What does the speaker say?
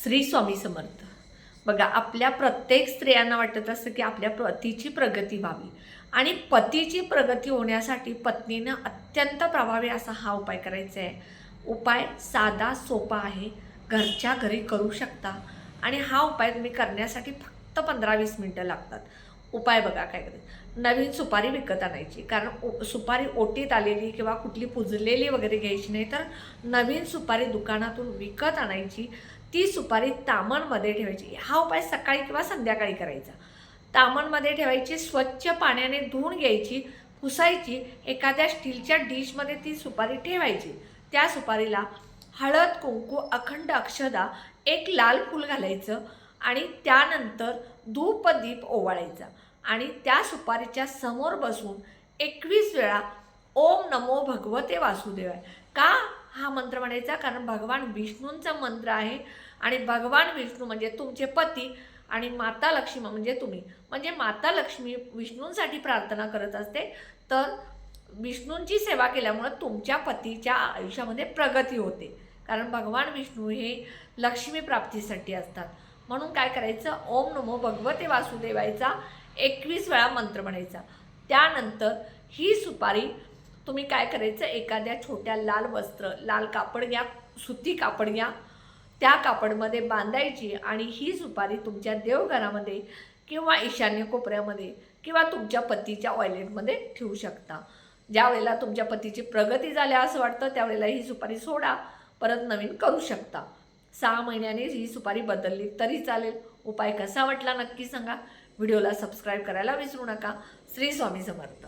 श्री स्वामी समर्थ. बघा, आपल्या प्रत्येक स्त्रियांना वाटत असतं की आपल्या पतीची प्रगती व्हावी आणि पतीची प्रगती होण्यासाठी पत्नीनं अत्यंत प्रभावी असा हा उपाय करायचा आहे. उपाय साधा सोपा आहे, घरच्या घरी करू शकता आणि हा उपाय तुम्ही करण्यासाठी फक्त 15-20 मिनटं लागतात. उपाय बघा काय करायचं. नवीन सुपारी विकत आणायची, कारण सुपारी ओटीत आलेली किंवा कुठली पुजलेली वगैरे घ्यायची नाही, तर नवीन सुपारी दुकानातून विकत आणायची. ती सुपारी तामणमध्ये ठेवायची. हा उपाय सकाळी किंवा संध्याकाळी करायचा. तामणमध्ये ठेवायची, स्वच्छ पाण्याने धुवून घ्यायची, पुसायची. एखाद्या स्टीलच्या डिशमध्ये ती सुपारी ठेवायची. त्या सुपारीला हळद, कुंकू, अखंड अक्षदा, एक लाल फूल घालायचं आणि त्यानंतर धूप दीप ओवाळायचा आणि त्या सुपारीच्या समोर बसून 21 वेळा ओम नमो भगवते वासुदेवाय. का हा मंत्र म्हणायचा? कारण भगवान विष्णूंचा मंत्र आहे आणि भगवान विष्णू म्हणजे तुमचे पती आणि माता लक्ष्मी म्हणजे तुम्ही. म्हणजे माता लक्ष्मी विष्णूंसाठी प्रार्थना करत असते, तर विष्णूंची सेवा केल्यामुळे तुमच्या पतीच्या आयुष्यामध्ये प्रगती होते. कारण भगवान विष्णू हे लक्ष्मी प्राप्तीसाठी असतात. म्हणून काय करायचं, ओम नमो भगवते वासुदेवायचा 21 वेळा मंत्र म्हणायचा. त्यानंतर ही सुपारी तुम्ही काय करायचं, एखाद्या छोट्या लाल वस्त्र, लाल कापड घ्या, सुती कापड घ्या, त्या कापडमध्ये बांधायची आणि ही सुपारी तुमच्या देवघरामध्ये किंवा ईशान्य कोपऱ्यामध्ये किंवा तुमच्या पतीच्या टॉयलेटमध्ये ठेवू शकता. ज्या वेळेला तुमच्या पतीची प्रगती झाल्या असं वाटतं त्यावेळेला ही सुपारी सोडा, परत नवीन करू शकता. 6 महिन्यांनी ही सुपारी बदलली तरी चालेल. उपाय कसा वाटला नक्की सांगा. व्हिडिओला सबस्क्राईब करायला विसरू नका. श्री स्वामी समर्थ.